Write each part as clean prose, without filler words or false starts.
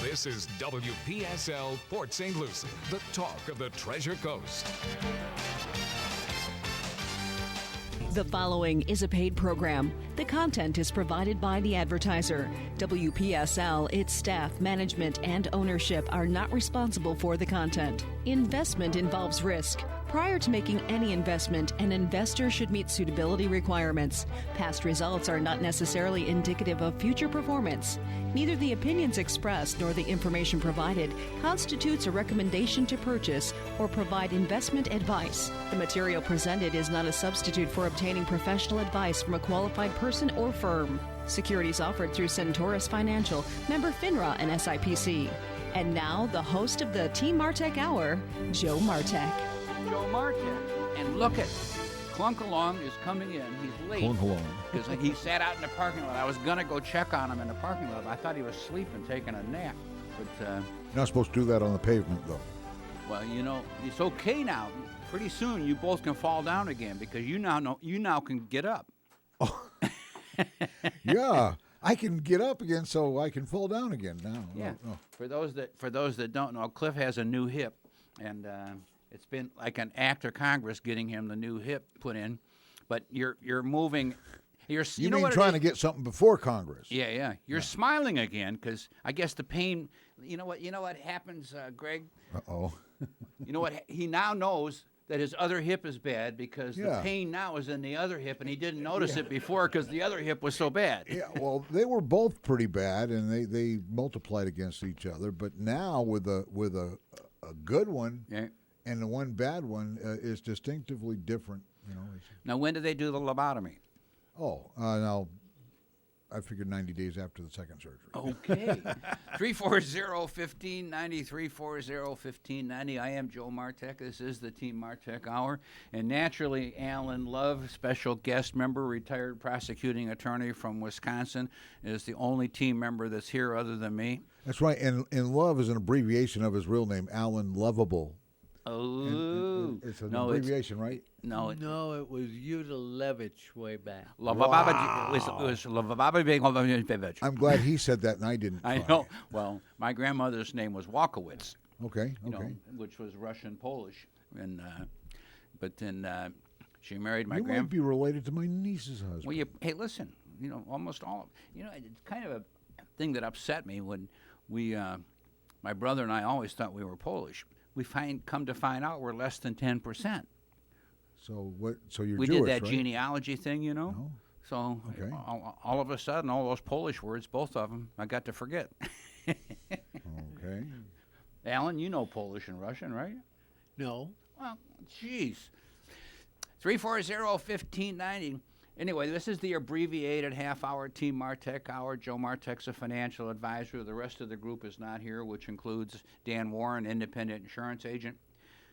This is WPSL Port St. Lucie, the talk of the Treasure Coast. The following is a paid program. The content is provided by the advertiser. WPSL, its staff, management, and ownership are not responsible for the content. Investment involves risk. Prior to making any investment, an investor should meet suitability requirements. Past results are not necessarily indicative of future performance. Neither the opinions expressed nor the information provided constitutes a recommendation to purchase or provide investment advice. The material presented is not a substitute for obtaining professional advice from a qualified person or firm. Securities offered through Centaurus Financial, member FINRA and SIPC. And now, the host of the Team MARTEK Hour, Joe MARTEK. Joe MARTEK. And look at Clunk Along is coming in. He's late. Clunk Along. Because he sat out in the parking lot. I was going to go check on him in the parking lot. I thought he was sleeping, taking a nap. But, You're not supposed to do that on the pavement, though. well, you know, it's okay now. Pretty soon you both can fall down again because you now can get up. Yeah, I can get up again, so I can fall down again now. Yeah. No. For those that don't know, Cliff has a new hip, and it's been like an act of Congress getting him the new hip put in. But you're moving. You You know mean what trying it to get something before Congress? is? Yeah. You're smiling again because I guess the pain. You know what happens, Greg? Uh-oh. You know what? He now knows that his other hip is bad because the Yeah. pain now is in the other hip, and he didn't notice it before because the other hip was so bad. Yeah, well, they were both pretty bad, and they multiplied against each other. But now with a good one Yeah. and the one bad one is distinctively different. You know. Now, when do they do the lobotomy? Now I figured 90 days after the second surgery. Okay. 340-1590, 340-1590. I am Joe MARTEK. This is the Team MARTEK Hour. And naturally, Alan Love, special guest member, retired prosecuting attorney from Wisconsin, is the only team member that's here other than me. That's right, and Love is an abbreviation of his real name, Alan Lovable. Oh. It's an abbreviation, right? No, No, it was Udalevich way back. I'm I'm glad he said that and I didn't. I try. know. Well, my grandmother's name was Walkowitz, Okay. you know, which was Russian Polish, and but then she married my You might be related to my niece's husband. Well, hey, listen, you know, almost all. You know, it's kind of a thing that upset me when we, my brother and I, always thought we were Polish. We come to find out we're less than 10%. So what? So you're We Jewish, did that right? genealogy thing, you know. No. So Okay. all of a sudden, all those Polish words, both of them, I got to forget. Okay. Alan, you know Polish and Russian, right? No. Well, jeez. 340-1590. Anyway, this is the abbreviated half-hour Team MARTEK Hour. Joe MARTEK's a financial advisor. The rest of the group is not here, which includes Dan Warren, independent insurance agent.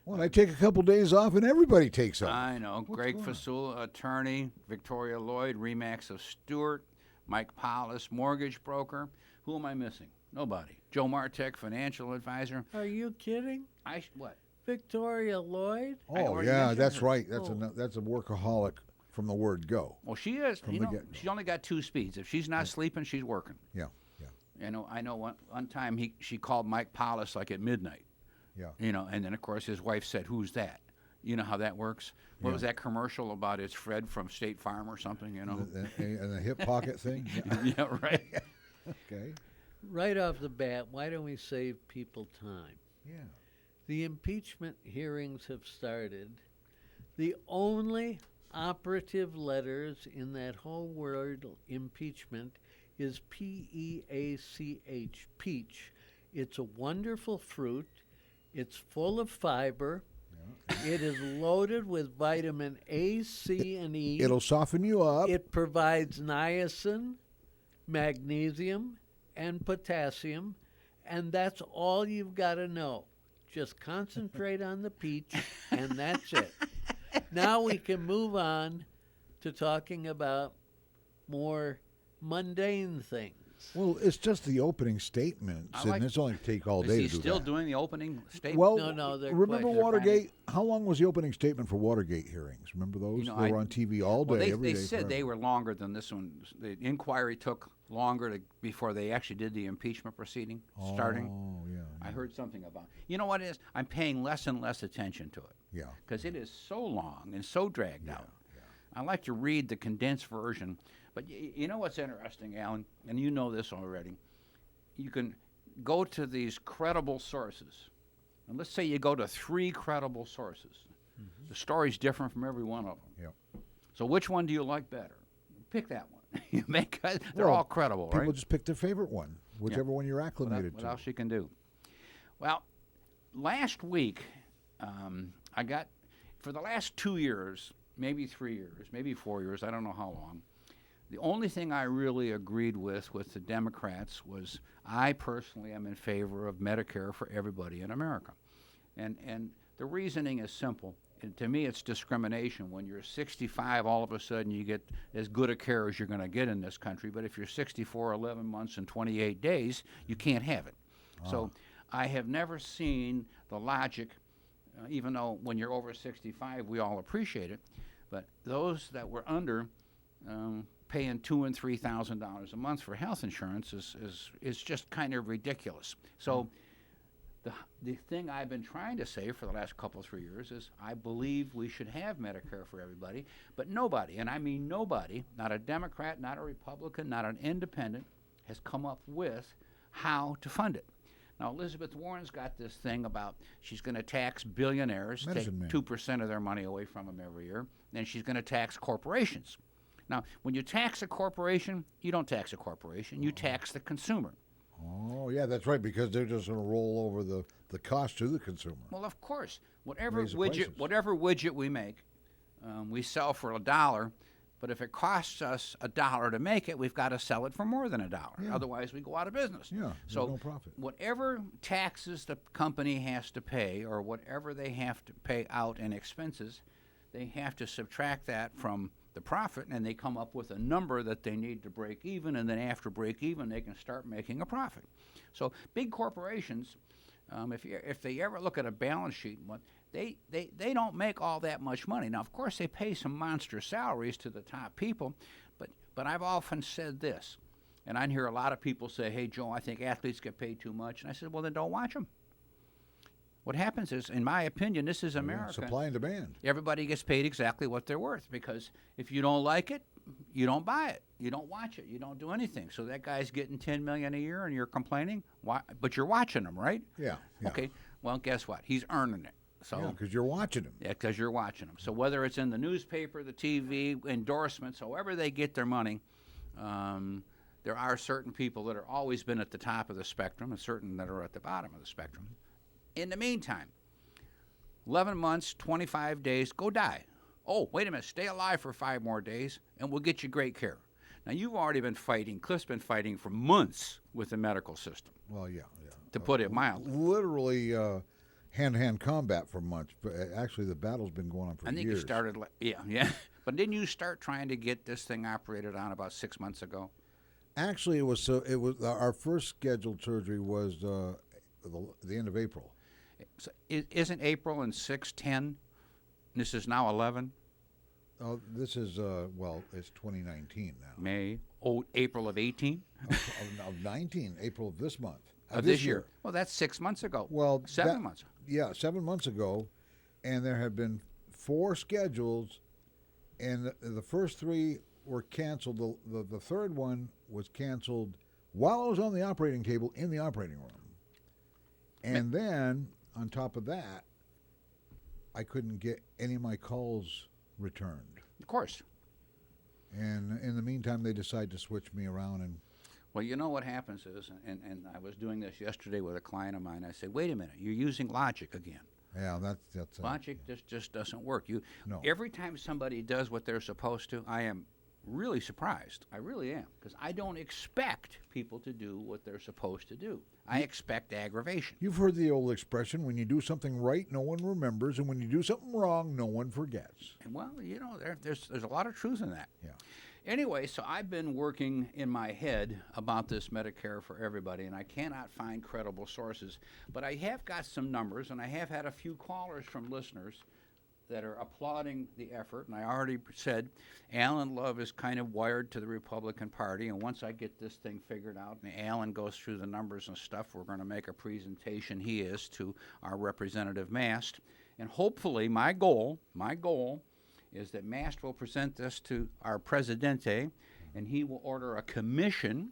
Well, I take a couple days off, and everybody takes off. I know. Greg Fasula, attorney. Victoria Lloyd, Remax of Stewart. Mike Paulus, mortgage broker. Who am I missing? Nobody. Joe MARTEK, financial advisor. Are you kidding? What? Victoria Lloyd? I Oh, already yeah, mentioned that's her. right. That's a workaholic from the word go. Well, she is. From You the know, get-go. she's only got two speeds. If she's not sleeping, she's working. Yeah. I know one time she called Mike Paulus like at midnight. Yeah. You know, and then of course his wife said, "Who's that?" You know how that works. What was that commercial about? It's Fred from State Farm or something. You know. And the hip pocket thing. Yeah. Yeah, right. Okay. Right off the bat, why don't we save people time? Yeah. The impeachment hearings have started. The only operative letters in that whole word impeachment is P-E-A-C-H, peach. It's a wonderful fruit. It's full of fiber. It is loaded with vitamin A, C, and E. It'll soften you up. It provides niacin, magnesium, and potassium, and that's all you've got to know. Just concentrate on the peach, and that's it. Now we can move on to talking about more mundane things. Well, it's just the opening statements, I like- and it's only take all Is day he to do still that. doing the opening statement? Well, No, they're remember quite- they're Watergate? How long was the opening statement for Watergate hearings? Remember those? You know, they I- were on TV all day, Well, every they day. said forever. they were longer than this one. The inquiry took longer before they actually did the impeachment proceeding starting. Oh, yeah. I heard something about. You know what it is? I'm paying less and less attention to it Yeah. because it is so long and so dragged out. I like to read the condensed version. But you know what's interesting, Alan, and you know this already. You can go to these credible sources, and let's say you go to 3 credible sources. The story's different from every one of them. Yep. So which one do you like better? Pick that one. They're Well, all credible, People right? just pick their favorite one, whichever one you're acclimated What to. else you can do? Well, last week, I got, for the last 2 years, maybe 3 years, maybe 4 years, I don't know how long, the only thing I really agreed with the Democrats was I personally am in favor of Medicare for everybody in America. And the reasoning is simple. And to me, it's discrimination. When you're 65, all of a sudden you get as good a care as you're going to get in this country. But if you're 64, 11 months, and 28 days, you can't have it. So I have never seen the logic, even though when you're over 65, we all appreciate it. But those that were under paying $2,000 and $3,000 a month for health insurance is just kind of ridiculous. So the thing I've been trying to say for the last couple, 3 years is I believe we should have Medicare for everybody, but nobody, and I mean nobody, not a Democrat, not a Republican, not an independent, has come up with how to fund it. Now, Elizabeth Warren's got this thing about she's going to tax billionaires, Medicine man. take 2% of their money away from them every year, and she's going to tax corporations. Now, when you tax a corporation, you don't tax a corporation, you tax the consumer. Oh, yeah, that's right, because they're just going to roll over the cost to the consumer. Well, of course, whatever Raise the prices. widget we make, we sell for $1. But if it costs us $1 to make it, we've got to sell it for more than $1. Yeah. Otherwise, we go out of business. Yeah, there's so no profit. whatever taxes the company has to pay, or whatever they have to pay out in expenses, they have to subtract that from the profit, and they come up with a number that they need to break even, and then after break even, they can start making a profit. So big corporations, if they ever look at a balance sheet, they don't make all that much money. Now, of course, they pay some monster salaries to the top people, but I've often said this, and I hear a lot of people say, hey, Joe, I think athletes get paid too much. And I said, well, then don't watch them. What happens is, in my opinion, this is America. Supply and demand. Everybody gets paid exactly what they're worth, because if you don't like it, you don't buy it, you don't watch it, you don't do anything. So that guy's getting $10 million a year, and you're complaining. Why? But you're watching him, right? Yeah. Okay. Well, guess what? He's earning it. So Yeah, because you're watching them. yeah, because you're watching them. So whether it's in the newspaper, the TV, endorsements, however they get their money, there are certain people that have always been at the top of the spectrum and certain that are at the bottom of the spectrum. In the meantime, 11 months, 25 days, go die. Oh, wait a minute, stay alive for 5 more days, and we'll get you great care. Now, you've already been fighting, Cliff's been fighting for months with the medical system, Well, yeah. to put it mildly. Literally hand-to-hand combat for months. But actually, the battle's been going on for I think years. you started, yeah. But didn't you start trying to get this thing operated on about 6 months ago? Actually, it was our first scheduled surgery was the end of April. So isn't April and 6/10? This is now 11. This is it's 2019 now. May. Oh, April of 18 of 19, April of this month. of this year. Well, that's 6 months ago. Well, 7 months. Yeah, 7 months ago, and there have been 4 schedules, and the first 3 were canceled. The third one was canceled while I was on the operating table in the operating room, and then on top of that, I couldn't get any of my calls returned. Of course. And in the meantime, they decided to switch me around and. Well, you know what happens is, and I was doing this yesterday with a client of mine. I said, wait a minute, you're using logic again. Yeah, that's Logic just doesn't work. No. Every time somebody does what they're supposed to, I am really surprised. I really am, because I don't expect people to do what they're supposed to do. I expect aggravation. You've heard the old expression, when you do something right, no one remembers, and when you do something wrong, no one forgets. And well, you know, there's a lot of truth in that. Yeah. Anyway, so I've been working in my head about this Medicare for everybody, and I cannot find credible sources. But I have got some numbers, and I have had a few callers from listeners that are applauding the effort. And I already said Alan Love is kind of wired to the Republican Party, and once I get this thing figured out and Alan goes through the numbers and stuff, we're going to make a presentation, he is, to our Representative Mast. And hopefully my goal is that Mast will present this to our Presidente, and he will order a commission,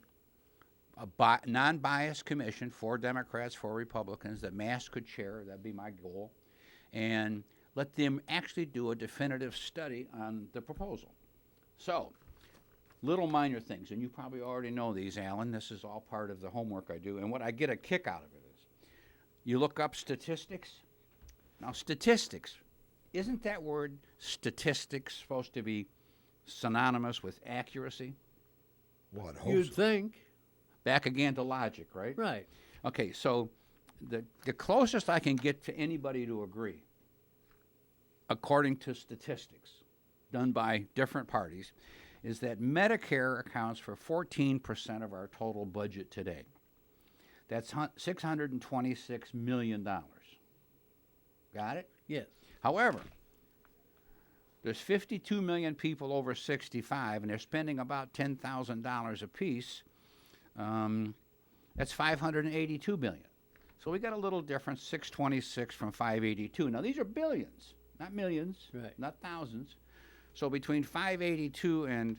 a non-biased commission for Democrats, for Republicans, that Mast could chair. That'd be my goal. And let them actually do a definitive study on the proposal. So, little minor things, and you probably already know these, Alan. This is all part of the homework I do. And what I get a kick out of it is, you look up statistics. Now, statistics, isn't that word statistics supposed to be synonymous with accuracy? What? You'd think. Back again to logic, right? Right. Okay, so the closest I can get to anybody to agree, according to statistics done by different parties, is that Medicare accounts for 14% of our total budget today. That's $626 million. Got it? Yes. However, there's 52 million people over 65, and they're spending about $10,000 apiece. That's $582 billion. So we got a little difference, 626 from 582. Now, these are billions, not millions, Right. not thousands. So between 582 and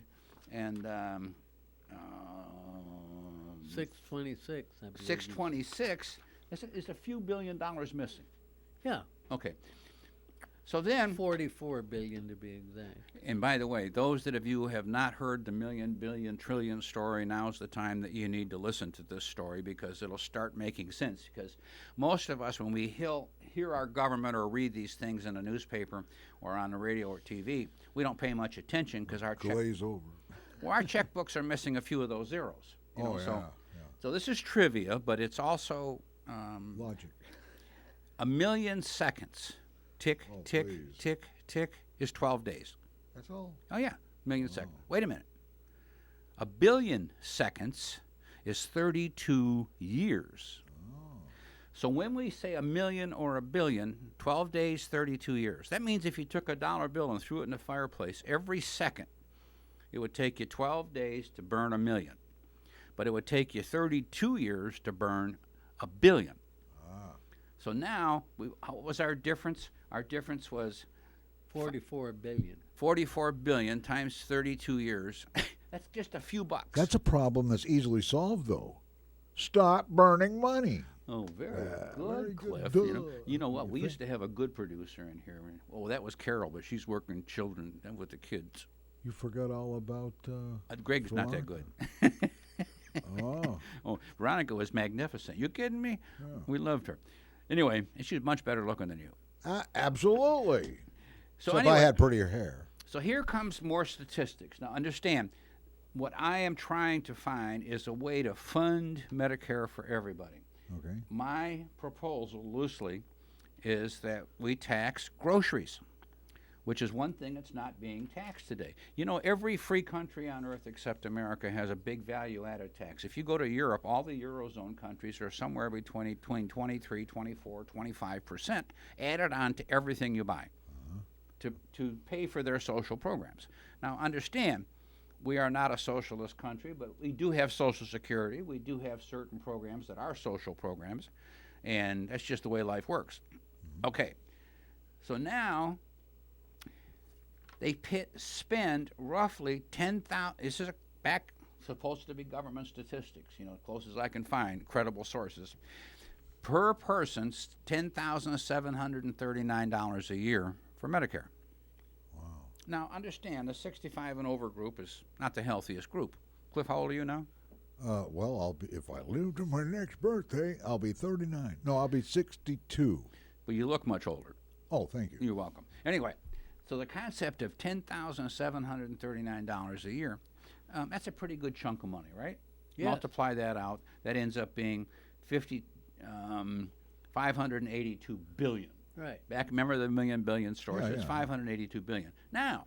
626, I believe. 626, is a few billion dollars missing. Yeah. Okay. So then, 44 billion to be exact. and by the way, those of you who have not heard the million, billion, trillion story, now's the time that you need to listen to this story, because it'll start making sense. Because most of us, when we hear our government or read these things in a newspaper or on the radio or TV, we don't pay much attention because our Glaze over. our checkbooks are missing a few of those zeros. You know, Yeah. so this is trivia, but it's also Logic. a million seconds. Tick, Oh, tick, please. tick, tick is 12 days. That's all. Oh, yeah, million seconds. Wait a minute. A billion seconds is 32 years. So when we say a million or a billion, 12 days, 32 years. That means if you took a dollar bill and threw it in the fireplace, every second, it would take you 12 days to burn a million. But it would take you 32 years to burn a billion. So now, what was our difference? Our difference was 44 billion. 44 billion times 32 years. That's just a few bucks. That's a problem that's easily solved, though. Stop burning money. Oh, very very good, good. Cliff. You know what? We used to have a good producer in here. Oh, that was Carol, but she's working children with the kids. You forgot all about. Greg's not that good. Oh. Oh, Veronica was magnificent. You kidding me? Yeah. We loved her. Anyway, and she's much better looking than you. Absolutely. So So if anyway, I had prettier hair. So here comes more statistics. Now, understand, what I am trying to find is a way to fund Medicare for everybody. Okay. My proposal, loosely, is that we tax groceries, which is one thing that's not being taxed today. You know, every free country on earth except America has a big value-added tax. If you go to Europe, all the Eurozone countries are somewhere between 23, 24, 25% added on to everything you buy to pay for their social programs. Now, understand, we are not a socialist country, but we do have Social Security. We do have certain programs that are social programs, and that's just the way life works. Okay, so now they spend roughly 10,000. This is supposed to be government statistics, you know, close as I can find, credible sources. Per person, $10,739 a year for Medicare. Wow. Now, understand, the 65 and over group is not the healthiest group. Cliff, how old are you now? Well, I'll be, if I live to my next birthday, I'll be 39. No, I'll be 62. But you look much older. Oh, thank you. You're welcome. Anyway, so the concept of $10,739 a year, that's a pretty good chunk of money, right? Yes. Multiply that out. That ends up being 582 billion. Right. Back, remember the million billion story? Yeah, So it's yeah. 582 billion. Now,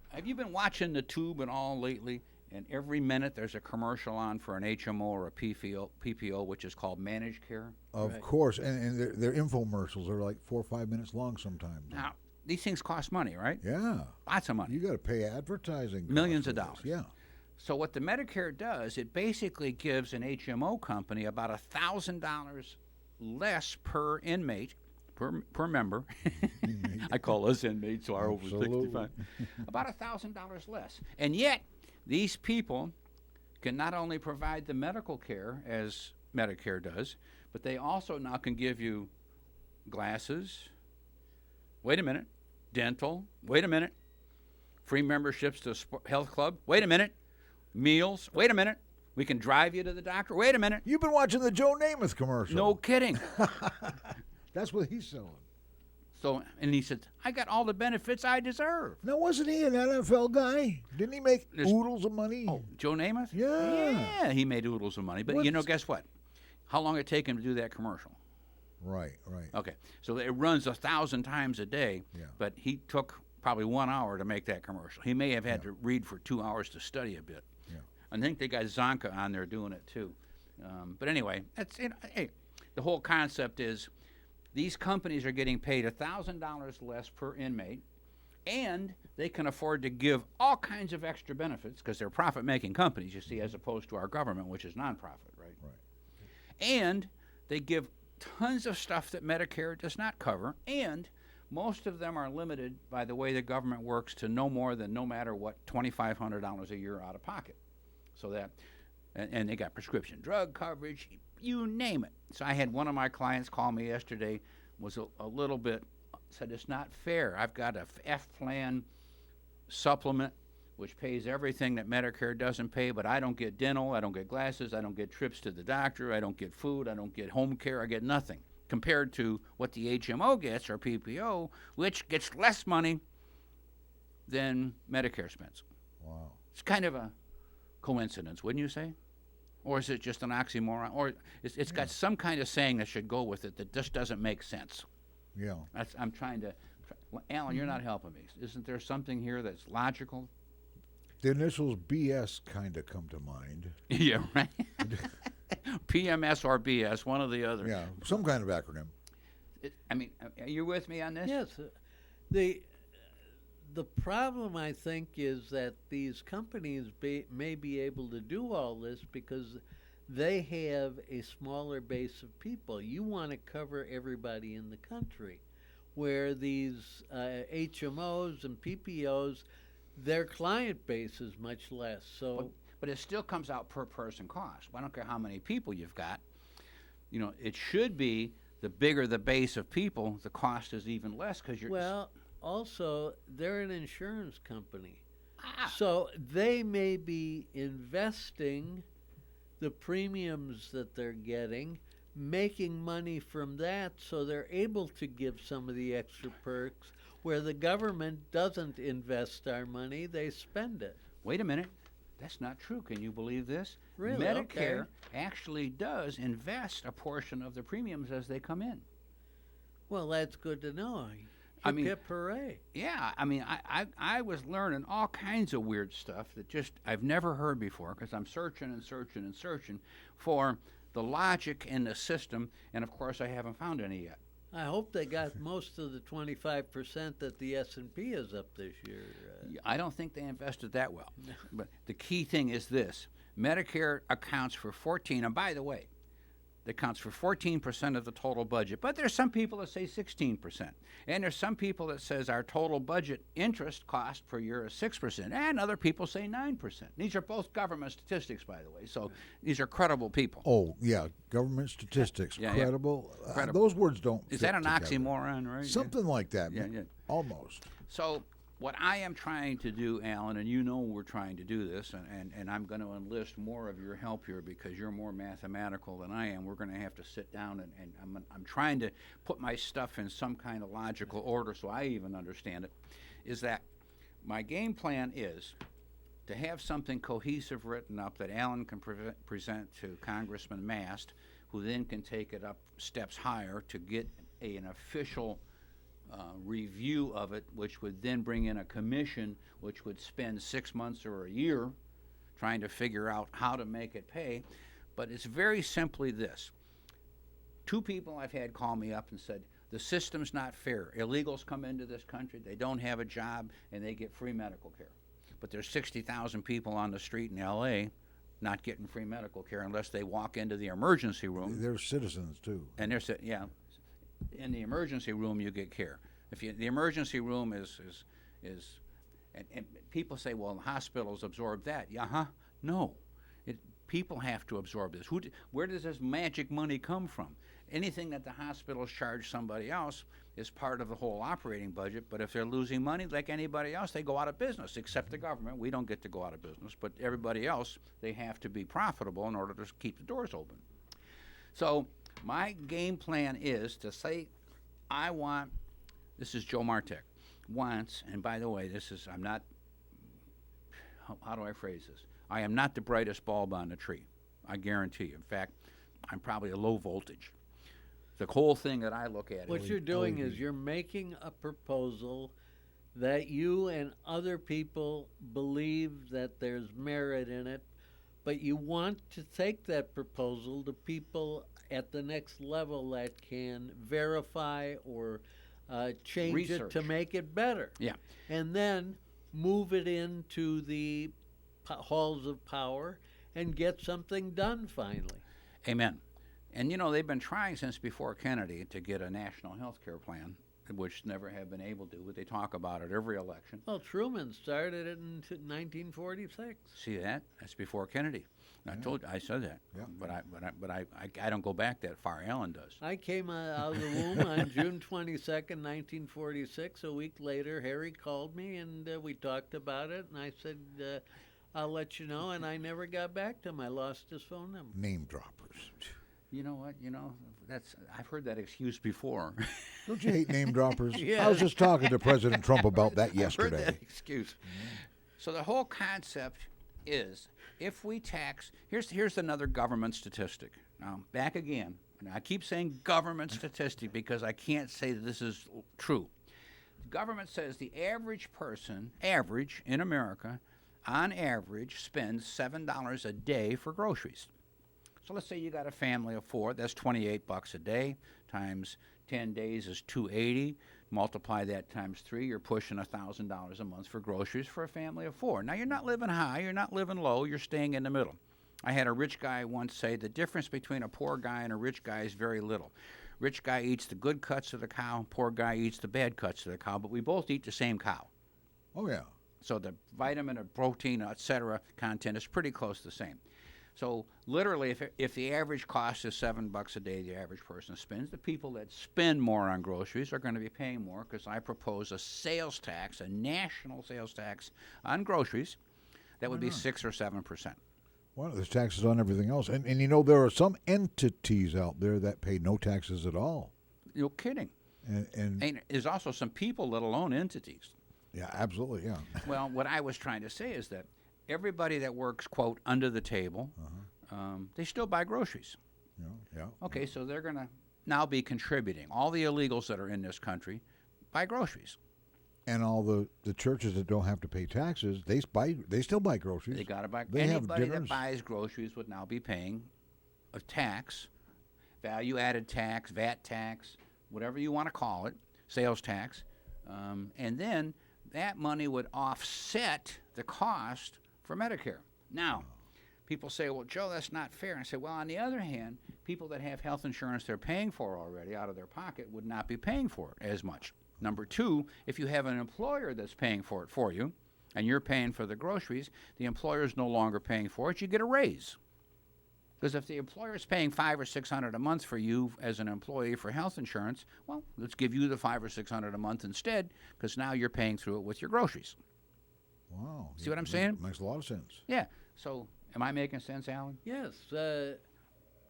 Have you been watching the tube and all lately? And every minute there's a commercial on for an HMO or a PPO, which is called managed care. Of course, and their infomercials are like 4 or 5 minutes long sometimes. Now, these things cost money, right? Yeah. Lots of money. You got to pay advertising. Millions costs of for this. dollars. Yeah. So what the Medicare does, it basically gives an HMO company about $1,000 less per inmate, per member. I call us inmates, so are over Absolutely. 65. About $1,000 less. And yet, these people can not only provide the medical care as Medicare does, but they also now can give you glasses, wait a minute, dental, wait a minute, free memberships to a health club, wait a minute, meals, wait a minute, we can drive you to the doctor, wait a minute. You've been watching the Joe Namath commercial. No kidding. That's what he's selling. So, and he said, I got all the benefits I deserve. Now, wasn't he an NFL guy? Didn't he make There's- oodles of money? Oh, Joe Namath? Yeah. Yeah, he made oodles of money. But guess what? How long did it take him to do that commercial? Right, right. Okay, so it runs 1,000 times a day, Yeah. but he took probably 1 hour to make that commercial. He may have had to read for 2 hours to study a bit. Yeah. I think they got Zonka on there doing it too. But anyway, hey, the whole concept is these companies are getting paid $1,000 less per inmate, and they can afford to give all kinds of extra benefits because they're profit-making companies, you see, as opposed to our government, which is nonprofit, right? Right. And they give tons of stuff that Medicare does not cover, and most of them are limited by the way the government works to no more than, no matter what, $2,500 a year out of pocket. So that, and they got prescription drug coverage, you name it. So I had one of my clients call me yesterday, was a little bit, said it's not fair. I've got a F plan supplement which pays everything that Medicare doesn't pay, but I don't get dental, I don't get glasses, I don't get trips to the doctor, I don't get food, I don't get home care, I get nothing, compared to what the HMO gets, or PPO, which gets less money than Medicare spends. Wow. It's kind of a coincidence, wouldn't you say? Or is it just an oxymoron? Or it's got some kind of saying that should go with it that just doesn't make sense. Yeah. I'm trying to... Alan, you're not helping me. Isn't there something here that's logical? The initials BS kind of come to mind. Yeah, right. PMS or BS, one or the other. Yeah, some kind of acronym. I mean, are you with me on this? Yes. The problem, I think, is that these companies may be able to do all this because they have a smaller base of people. You want to cover everybody in the country, where these HMOs and PPOs, their client base is much less. So, but it still comes out per person cost. I don't care how many people you've got. You know, it should be the bigger the base of people, the cost is even less because you're... well, also, they're an insurance company. Ah. So they may be investing the premiums that they're getting, making money from that, so they're able to give some of the extra perks where the government doesn't invest our money, they spend it. Wait a minute. That's not true. Can you believe this? Really? Medicare Okay. actually does invest a portion of the premiums as they come in. Well, that's good to know. I mean- Hip hooray. Yeah, I mean, I was learning all kinds of weird stuff that just I've never heard before because I'm searching and searching and searching for the logic in the system, and of course I haven't found any yet. I hope they got most of the 25% that the S&P is up this year. I don't think they invested that well. But the key thing is this. Medicare accounts for 14, and by the way, it accounts for 14% of the total budget. But there's some people that say 16%. And there's some people that says our total budget interest cost per year is 6%. And other people say 9%. These are both government statistics, by the way. So these are credible people. Oh, yeah, government statistics, Yeah, yeah. credible. Credible. Those words don't Is fit that an together. oxymoron, right? Something like that. Yeah, yeah. Almost. So what I am trying to do, Alan, and you know we're trying to do this, and I'm going to enlist more of your help here because you're more mathematical than I am. We're going to have to sit down, and I'm trying to put my stuff in some kind of logical order so I even understand it, is that my game plan is to have something cohesive written up that Alan can present to Congressman Mast, who then can take it up steps higher to get an official review of it, which would then bring in a commission, which would spend 6 months or a year trying to figure out how to make it pay. But it's very simply this. 2 people I've had call me up and said, the system's not fair. Illegals come into this country, they don't have a job, and they get free medical care. But there's 60,000 people on the street in L.A. not getting free medical care unless they walk into the emergency room. They're citizens too. And yeah, in the emergency room you get care. The emergency room is and people say, well, the hospitals absorb that. No, people have to absorb this. Where does this magic money come from? Anything that the hospitals charge somebody else is part of the whole operating budget, but if they're losing money like anybody else, they go out of business, except the government. We don't get to go out of business, but everybody else, they have to be profitable in order to keep the doors open. So my game plan is to say, this is Joe Martek, wants, and by the way, I'm not, how do I phrase this? I am not the brightest bulb on the tree, I guarantee you. In fact, I'm probably a low voltage. The whole thing that I look at What you're doing is you're making a proposal that you and other people believe that there's merit in it, but you want to take that proposal to people at the next level that can verify or change it to make it better. Yeah. And then move it into the halls of power and get something done finally. Amen. And, they've been trying since before Kennedy to get a national health care plan, which never have been able to, but they talk about it every election. Well, Truman started it in 1946. See that? That's before Kennedy. I said that. Yeah. But I don't go back that far. Alan does. I came out of the womb on June 22nd, 1946. A week later, Harry called me, and we talked about it, and I said, I'll let you know, and I never got back to him. I lost his phone number. Name droppers. You know what? I've heard that excuse before. Don't you hate name droppers? Yeah. I was just talking to President Trump about that yesterday. I've heard that excuse. Mm-hmm. So the whole concept is, if we tax, here's another government statistic. Now, back again, and I keep saying government statistic because I can't say that this is true. The government says the average person, in America, on average, spends $7 a day for groceries. So let's say you got a family of 4, that's $28 a day, times 10 days is $280. Multiply that times 3, you're pushing $1,000 a month for groceries for a family of 4. Now, you're not living high, you're not living low, you're staying in the middle. I had a rich guy once say the difference between a poor guy and a rich guy is very little. Rich guy eats the good cuts of the cow, poor guy eats the bad cuts of the cow, but we both eat the same cow. Oh, yeah. So the vitamin and protein, et cetera, content is pretty close to the same. So literally, if the average cost is $7 a day, the average person spends, the people that spend more on groceries are going to be paying more, because I propose a sales tax, a national sales tax on groceries that would be 6 or 7%. Well, there's taxes on everything else. And there are some entities out there that pay no taxes at all. You're kidding. And there's also some people that own entities. Yeah, absolutely, yeah. Well, what I was trying to say is that everybody that works, quote, under the table, they still buy groceries. Yeah. Okay, so they're going to now be contributing. All the illegals that are in this country buy groceries. And all the churches that don't have to pay taxes, they still buy groceries. They got to buy. They have anybody that dinners. buys groceries would now be paying a tax, value-added tax, VAT tax, whatever you want to call it, sales tax, and then that money would offset the cost for Medicare. Now, people say, well, Joe, that's not fair. I say, well, on the other hand, people that have health insurance they're paying for already out of their pocket would not be paying for it as much. Number 2, if you have an employer that's paying for it for you, and you're paying for the groceries, the employer is no longer paying for it, you get a raise. Because if the employer is paying $500 or $600 a month for you as an employee for health insurance, well, let's give you the $500 or $600 a month instead, because now you're paying through it with your groceries. Wow. See what I'm saying? Makes a lot of sense. Yeah. So, am I making sense, Alan? Yes.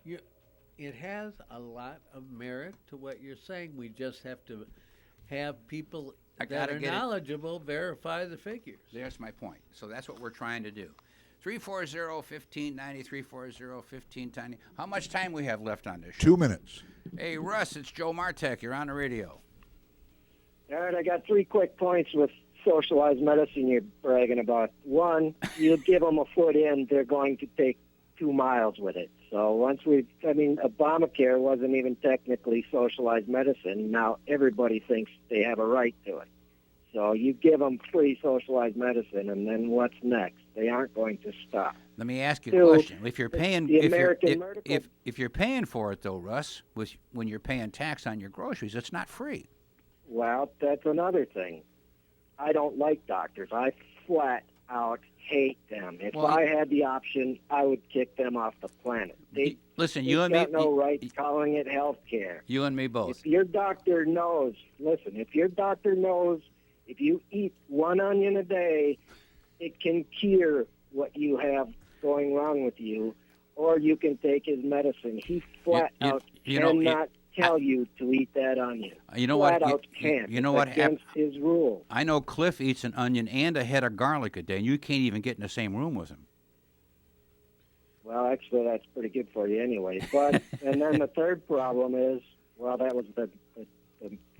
It has a lot of merit to what you're saying. We just have to have people that are knowledgeable verify the figures. There's my point. So that's what we're trying to do. 340-1590, 340-1590. How much time we have left on this show? 2 minutes. Hey, Russ, it's Joe Martek. You're on the radio. All right, I got 3 quick points with socialized medicine you're bragging about. One, you give them a foot in, they're going to take 2 miles with it. So Obamacare wasn't even technically socialized medicine. Now everybody thinks they have a right to it. So you give them free socialized medicine, and then what's next? They aren't going to stop. Let me ask you a 2, question. If you're paying, the American if you're paying for it though, Russ, when you're paying tax on your groceries, it's not free. Well, that's another thing. I don't like doctors. I flat out hate them. If I had the option, I would kick them off the planet. Listen, you and me got no right calling it health care. You and me both. If your doctor knows, if you eat 1 onion a day, it can cure what you have going wrong with you, or you can take his medicine. He flat out cannot tell you to eat that onion. You know flat what? out can't. You know it's what? against his rule. I know Cliff eats an onion and a head of garlic a day, and you can't even get in the same room with him. Well, actually, that's pretty good for you anyway. But and then the third problem is, that was the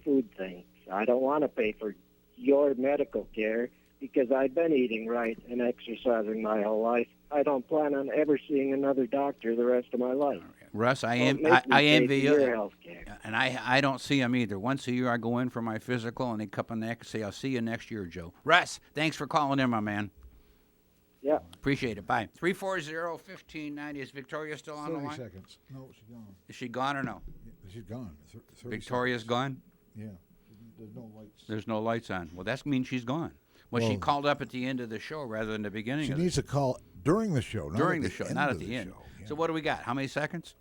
food thing. So I don't want to pay for your medical care because I've been eating right and exercising my whole life. I don't plan on ever seeing another doctor the rest of my life. Russ, I envy you, and I don't see them either. Once a year I go in for my physical, and they cup on the neck and say, I'll see you next year, Joe. Russ, thanks for calling in, my man. Yeah. Appreciate it. Bye. 340-1590. Is Victoria still on the line? 30 seconds. No, she's gone. Is she gone or no? She's gone. Victoria's gone? Yeah. There's no lights. There's no lights on. Well, that means she's gone. Well, she called up at the end of the show rather than the beginning She of needs to call during the show, not at the end. Yeah. So what do we got? How many seconds?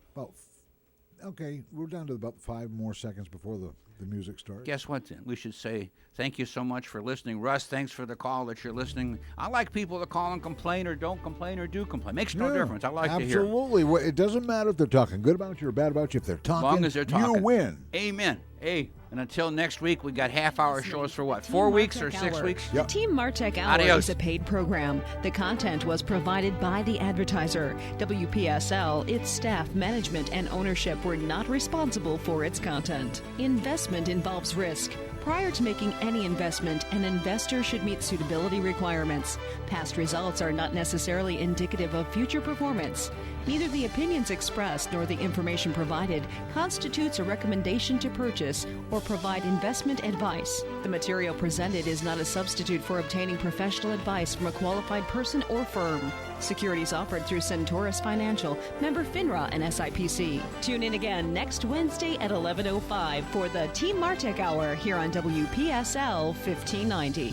Okay, we're down to about 5 more seconds before the music starts. Guess what, then? We should say thank you so much for listening. Russ, thanks for the call that you're listening. I like people that call and complain or don't complain or do complain. Makes no difference. I like to hear it. Absolutely. It doesn't matter if they're talking good about you or bad about you. If they're talking, as long as they're talking, you win. Amen. Hey, and until next week, we got half-hour shows for what, 4 weeks or 6 weeks? The Team MARTEK Hour is a paid program. The content was provided by the advertiser. WPSL, its staff, management, and ownership were not responsible for its content. Investment involves risk. Prior to making any investment, an investor should meet suitability requirements. Past results are not necessarily indicative of future performance. Neither the opinions expressed nor the information provided constitutes a recommendation to purchase or provide investment advice. The material presented is not a substitute for obtaining professional advice from a qualified person or firm. Securities offered through Centaurus Financial, member FINRA and SIPC. Tune in again next Wednesday at 11:05 for the Team MARTEK Hour here on WPSL 1590.